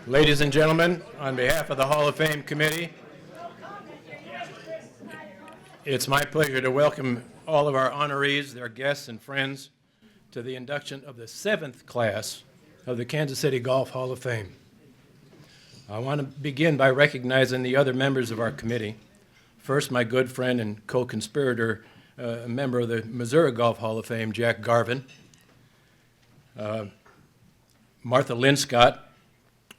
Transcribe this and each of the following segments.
Ladies and gentlemen, on behalf of the Hall of Fame Committee, it's my pleasure to welcome all of our honorees, their guests and friends, to the induction of the 7th class of the Kansas City Golf Hall of Fame. I want to begin by recognizing the other members of our committee. First, my good friend and co-conspirator, a member of the Missouri Golf Hall of Fame, Jack Garvin. Martha Linscott,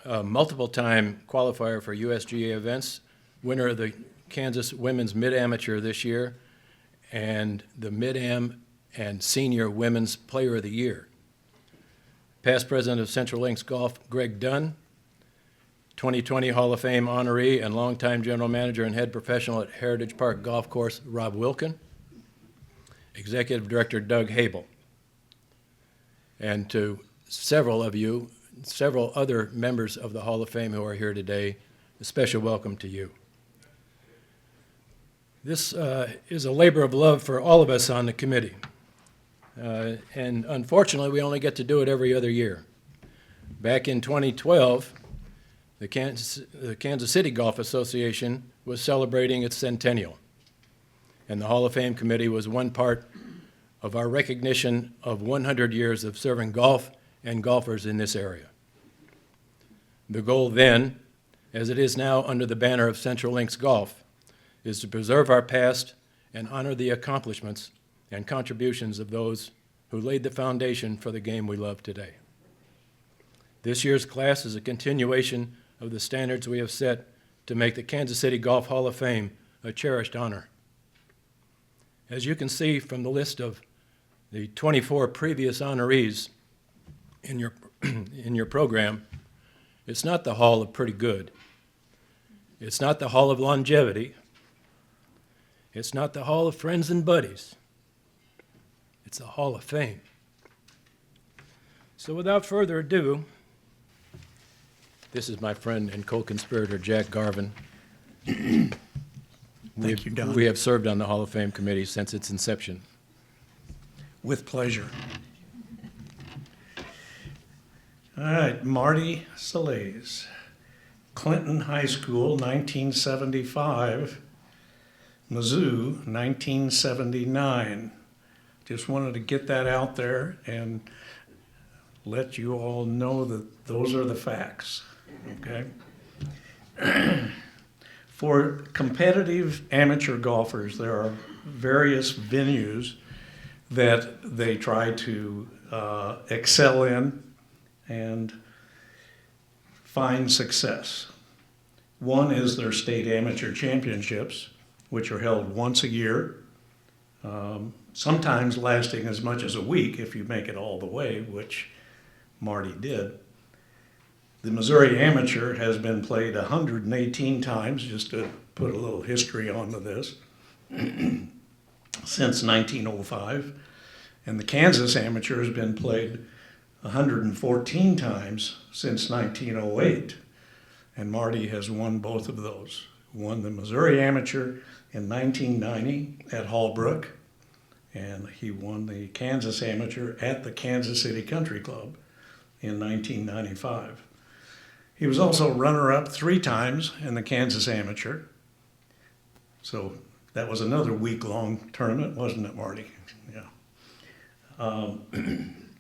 a multiple-time qualifier for USGA events, winner of the Kansas Women's Mid-Amateur this year, and the Mid-Am and Senior Women's Player of the Year. Past president of Central Links Golf, Greg Dunn, 2020 Hall of Fame honoree and longtime general manager and head professional at Heritage Park Golf Course, Rob Wilkin, executive director Doug Habel, and to several of you, several other members of the Hall of Fame who are here today, a special welcome to you. This is a labor of love for all of us on the committee. And unfortunately, we only get to do it every other year. Back in 2012, the Kansas City Golf Association was celebrating its centennial. And the Hall of Fame Committee was one part of our recognition of 100 years of serving golf and golfers in this area. The goal then, as it is now under the banner of Central Links Golf, is to preserve our past and honor the accomplishments and contributions of those who laid the foundation for the game we love today. This year's class is a continuation of the standards we have set to make the Kansas City Golf Hall of Fame a cherished honor. As you can see from the list of the 24 previous honorees in your program, it's not the Hall of Pretty Good. It's not the Hall of Longevity. It's not the Hall of Friends and Buddies. It's the Hall of Fame. So without further ado, this is my friend and co-conspirator, Jack Garvin. Thank you, Don. We have served on the Hall of Fame committee since its inception. With pleasure. All right, Marty Sallaz, Clinton High School, 1975, Mizzou, 1979. Just wanted to get that out there and let you all know that those are the facts, okay? For competitive amateur golfers, there are various venues that they try to excel in and find success. One is their state amateur championships, which are held once a year, sometimes lasting as much as a week if you make it all the way, which Marty did. The Missouri Amateur has been played 118 times, just to put a little history onto this, since 1905. And the Kansas Amateur has been played 114 times since 1908. And Marty has won both of those. Won the Missouri Amateur in 1990 at Hallbrook, and he won the Kansas Amateur at the Kansas City Country Club in 1995. He was also runner-up 3 times in the Kansas Amateur. So that was another week-long tournament, wasn't it, Marty? Yeah.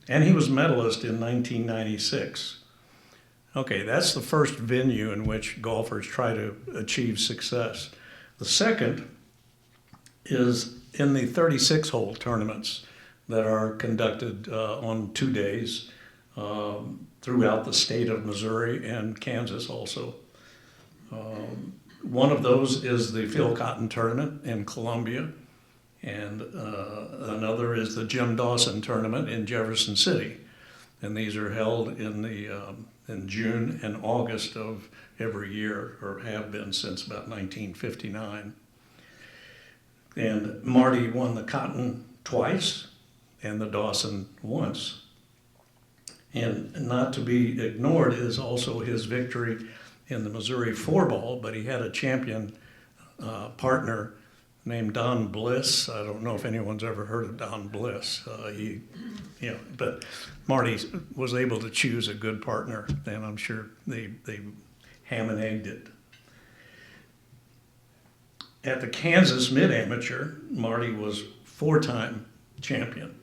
And he was medalist in 1996. Okay, that's the first venue in which golfers try to achieve success. The second is in the 36-hole tournaments that are conducted on 2 days throughout the state of Missouri and Kansas also. One of those is the Phil Cotton Tournament in Columbia, and another is the Jim Dawson Tournament in Jefferson City. And these are held in June and August of every year, or have been since about 1959. And Marty won the Cotton twice and the Dawson once. And not to be ignored is also his victory in the Missouri 4-ball, but he had a champion partner named Don Bliss. I don't know if anyone's ever heard of Don Bliss. But Marty was able to choose a good partner, and I'm sure they ham and egged it. At the Kansas Mid-Amateur, Marty was 4-time champion,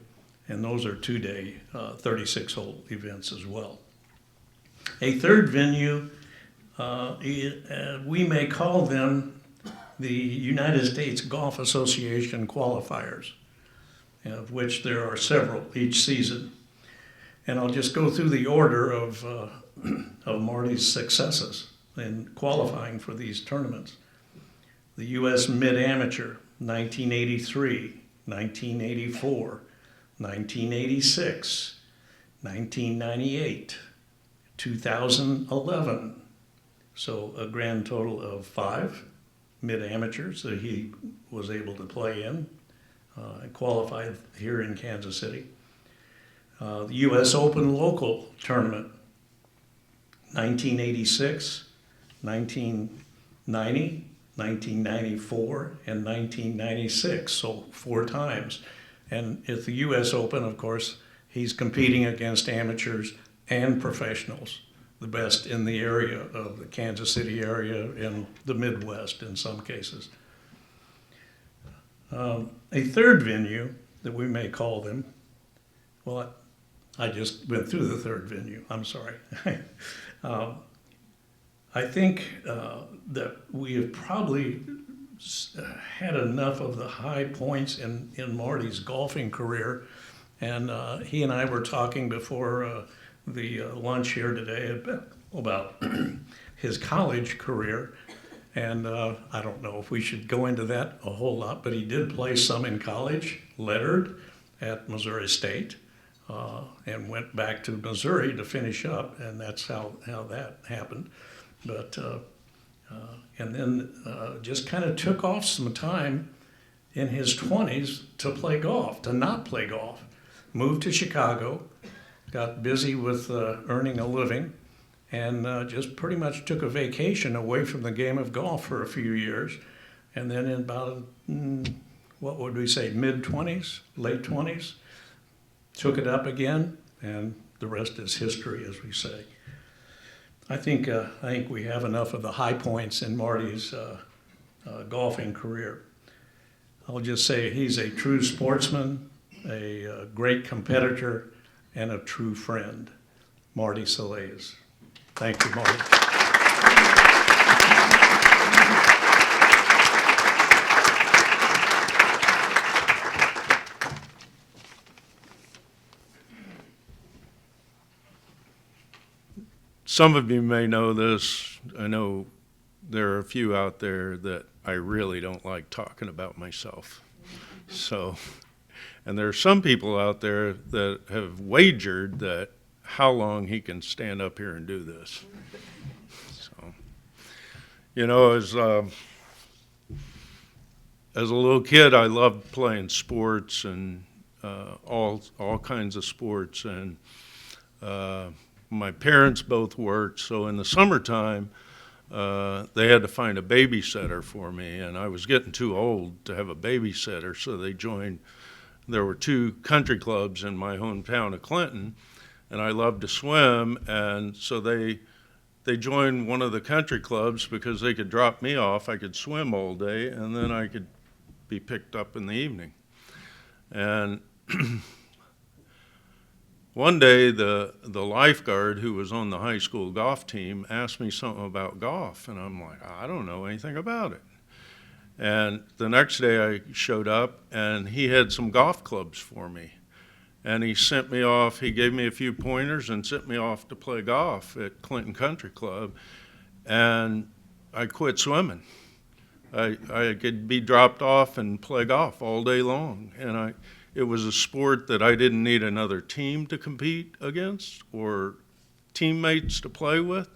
and those are 2-day 36-hole events as well. A third venue, we may call them the United States Golf Association qualifiers, of which there are several each season. And I'll just go through the order of Marty's successes in qualifying for these tournaments. The U.S. Mid-Amateur, 1983, 1984, 1986, 1998, 2011. So a grand total of 5 mid-amateurs that he was able to play in and qualified here in Kansas City. The U.S. Open Local Tournament, 1986, 1990, 1994, and 1996, so 4 times. And at the U.S. Open, of course, he's competing against amateurs and professionals, the best in the area of the Kansas City area and the Midwest in some cases. A third venue that we may call them, well, I just went through the third venue, I'm sorry. I think that we have probably had enough of the high points in Marty's golfing career, and he and I were talking before the lunch here today about his college career, and I don't know if we should go into that a whole lot, but he did play some in college, lettered at Missouri State, and went back to Missouri to finish up, and that's how that happened. But and then just kind of took off some time in his 20s to play golf, to not play golf. Moved to Chicago, got busy with earning a living, and just pretty much took a vacation away from the game of golf for a few years. And then in about, what would we say, mid-20s, late 20s, took it up again, and the rest is history, as we say. I think we have enough of the high points in Marty's golfing career. I'll just say he's a true sportsman, a great competitor, and a true friend. Marty Sallaz. Thank you, Marty. Some of you may know this. I know there are a few out there that I really don't like talking about myself. So, and there are some people out there that have wagered that how long he can stand up here and do this. So, you know, as a little kid, I loved playing sports and all kinds of sports, and my parents both worked, so in the summertime, they had to find a babysitter for me, and I was getting too old to have a babysitter, so they joined. There were 2 country clubs in my hometown of Clinton, and I loved to swim, and so they joined one of the country clubs because they could drop me off. I could swim all day, and then I could be picked up in the evening. And one day, the lifeguard who was on the high school golf team asked me something about golf, and I'm like, I don't know anything about it. And the next day I showed up, and he had some golf clubs for me. And he sent me off, he gave me a few pointers and sent me off to play golf at Clinton Country Club, and I quit swimming. I could be dropped off and play golf all day long, and it was a sport that I didn't need another team to compete against or teammates to play with.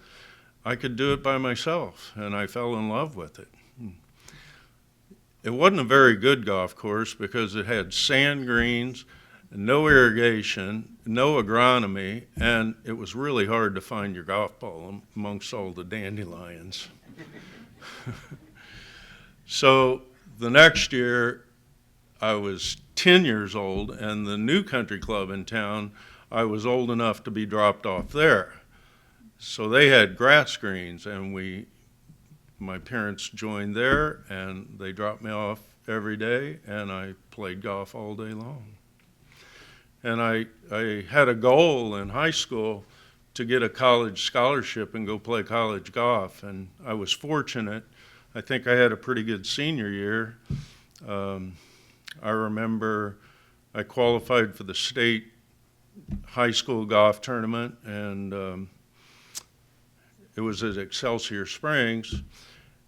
I could do it by myself, and I fell in love with it. It wasn't a very good golf course because it had sand greens, no irrigation, no agronomy, and it was really hard to find your golf ball amongst all the dandelions. So the next year, I was 10 years old, and the new country club in town, I was old enough to be dropped off there. So they had grass greens, and my parents joined there, and they dropped me off every day, and I played golf all day long. And I had a goal in high school to get a college scholarship and go play college golf, and I was fortunate. I think I had a pretty good senior year. I remember I qualified for the state high school golf tournament, and it was at Excelsior Springs,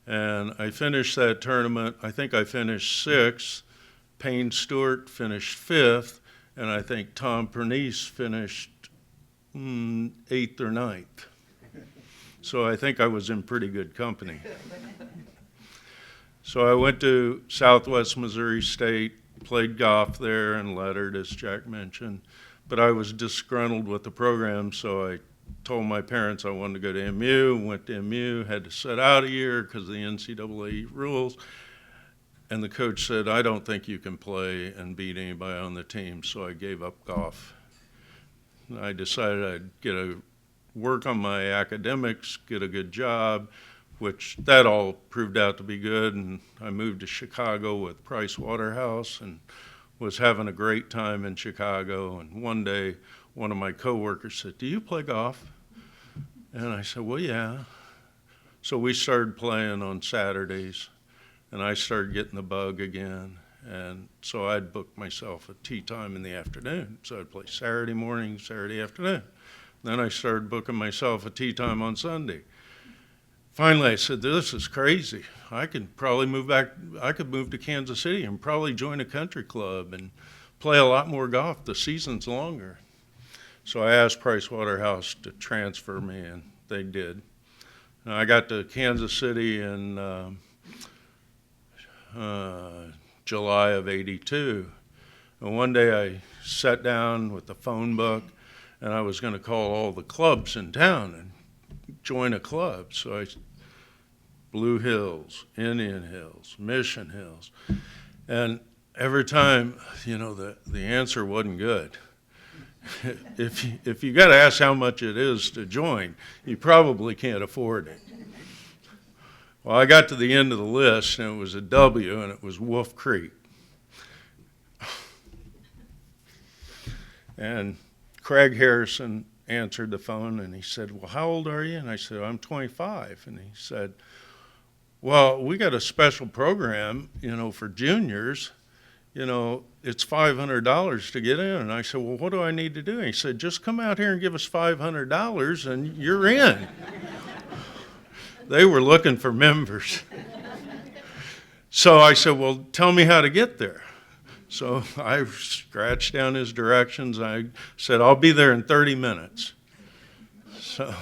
and I finished that tournament. I think I finished 6th, Payne Stewart finished 5th, and I think Tom Pernice finished 8th or 9th. So I think I was in pretty good company. So I went to Southwest Missouri State, played golf there and lettered, as Jack mentioned. But I was disgruntled with the program, so I told my parents I wanted to go to MU, went to MU, had to sit out a year because of the NCAA rules. And the coach said, I don't think you can play and beat anybody on the team, so I gave up golf. I decided I'd work on my academics, get a good job, which that all proved out to be good, and I moved to Chicago with Price Waterhouse and was having a great time in Chicago. And one day, one of my coworkers said, do you play golf? And I said, well, yeah. So we started playing on Saturdays, and I started getting the bug again. And so I'd book myself a tee time in the afternoon. So I'd play Saturday morning, Saturday afternoon. Then I started booking myself a tee time on Sunday. Finally, I said, this is crazy. I could probably move to Kansas City and probably join a country club and play a lot more golf. The season's longer. So I asked Price Waterhouse to transfer me, and they did. And I got to Kansas City in July of '82. And one day I sat down with the phone book, and I was going to call all the clubs in town and join a club. So I Blue Hills, Indian Hills, Mission Hills. And every time, the answer wasn't good. If you got to ask how much it is to join, you probably can't afford it. Well, I got to the end of the list, and it was a W, and it was Wolf Creek. And Craig Harrison answered the phone, and he said, well, how old are you? And I said, I'm 25. And he said, well, we got a special program, for juniors. It's $500 to get in. And I said, well, what do I need to do? And he said, just come out here and give us $500 and you're in. They were looking for members. So I said, well, tell me how to get there. So I scratched down his directions. I said, I'll be there in 30 minutes. So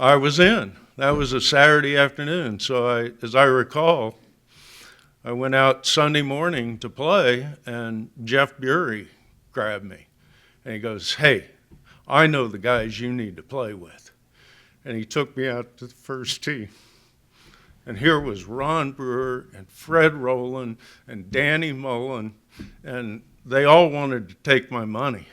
I was in. That was a Saturday afternoon. So as I recall, I went out Sunday morning to play, and Jeff Bury grabbed me. And he goes, hey, I know the guys you need to play with. And he took me out to the first tee. And here was Ron Brewer and Fred Rowland and Danny Mullen, and they all wanted to take my money.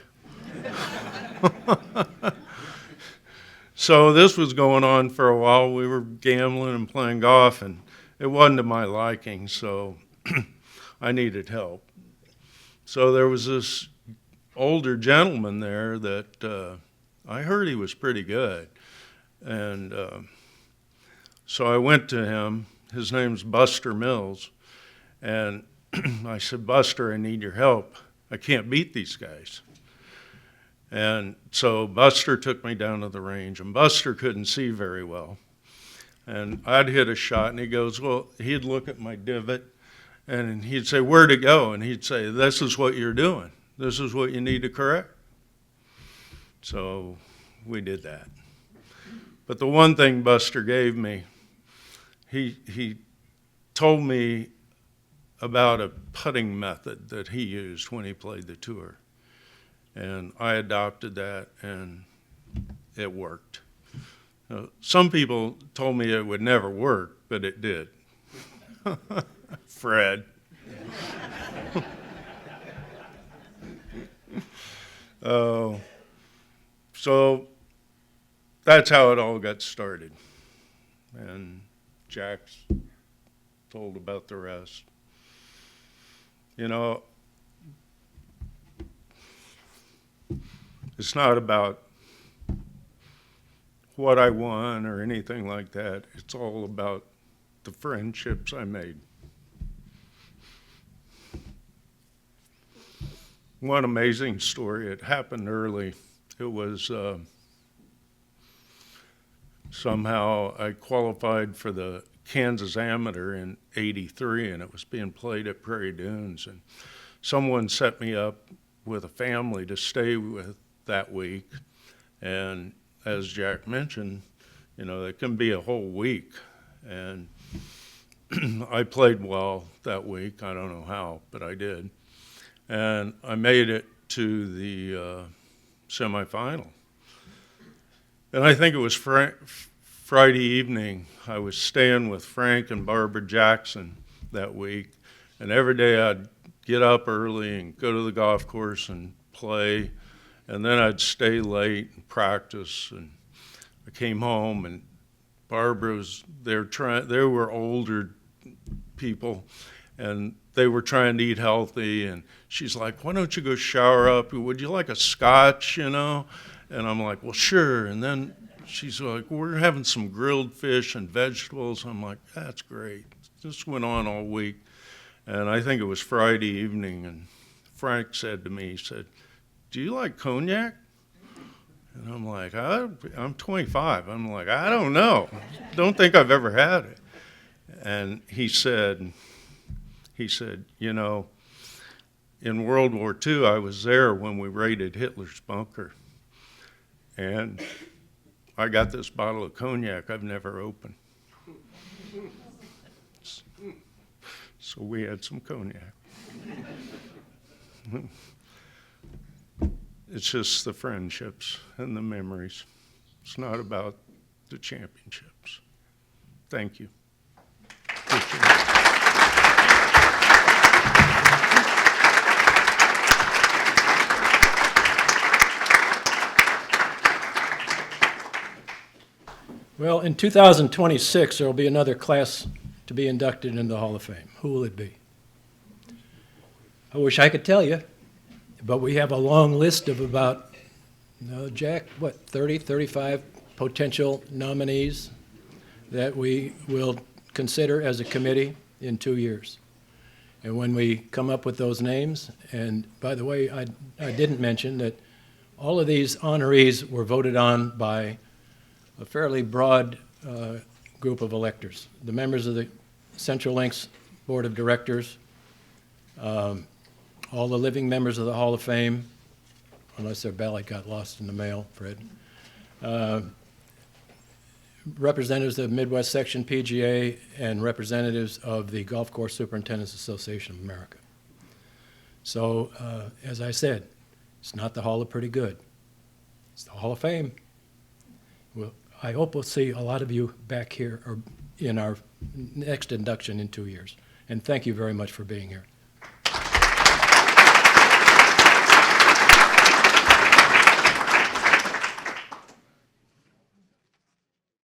So this was going on for a while. We were gambling and playing golf, and it wasn't to my liking, so I needed help. So there was this older gentleman there that I heard he was pretty good. And so I went to him. His name's Buster Mills. And I said, Buster, I need your help. I can't beat these guys. And so Buster took me down to the range, and Buster couldn't see very well. And I'd hit a shot, and he goes, well, he'd look at my divot, and he'd say, where'd it go? And he'd say, this is what you're doing. This is what you need to correct. So we did that. But the one thing Buster gave me, he told me about a putting method that he used when he played the tour. And I adopted that, and it worked. Some people told me it would never work, but it did. Fred. Oh, so that's how it all got started. And Jack's told about the rest. You know, it's not about what I won or anything like that. It's all about the friendships I made. One amazing story, it happened early. It was somehow I qualified for the Kansas Amateur in '83, and it was being played at Prairie Dunes. And someone set me up with a family to stay with that week. And as Jack mentioned, you know, it can be a whole week. And I played well that week. I don't know how, but I did. And I made it to the semifinal. And I think it was Friday evening. I was staying with Frank and Barbara Jackson that week. And every day I'd get up early and go to the golf course and play. And then I'd stay late and practice. And I came home, and Barbara was, they were older people, and they were trying to eat healthy. And she's like, why don't you go shower up? Would you like a scotch, you know? And I'm like, well, sure. And then she's like, we're having some grilled fish and vegetables. I'm like, that's great. This went on all week. And I think it was Friday evening, and Frank said to me, he said, do you like cognac? And I'm like, I'm 25. I'm like, I don't know. Don't think I've ever had it. And he said, you know, in World War II, I was there when we raided Hitler's bunker. And I got this bottle of cognac I've never opened. So we had some cognac. It's just the friendships and the memories. It's not about the championships. Thank you. Appreciate it. Well, in 2026, there will be another class to be inducted into the Hall of Fame. Who will it be? I wish I could tell you, but we have a long list of about, Jack, 30, 35 potential nominees that we will consider as a committee in 2 years. And when we come up with those names, and by the way, I didn't mention that all of these honorees were voted on by a fairly broad group of electors. The members of the Central Links Board of Directors, all the living members of the Hall of Fame, unless their ballot got lost in the mail, Fred, representatives of the Midwest Section PGA, and representatives of the Golf Course Superintendents Association of America. So, as I said, it's not the Hall of Pretty Good. It's the Hall of Fame. Well, I hope we'll see a lot of you back here or in our next induction in 2 years. And thank you very much for being here.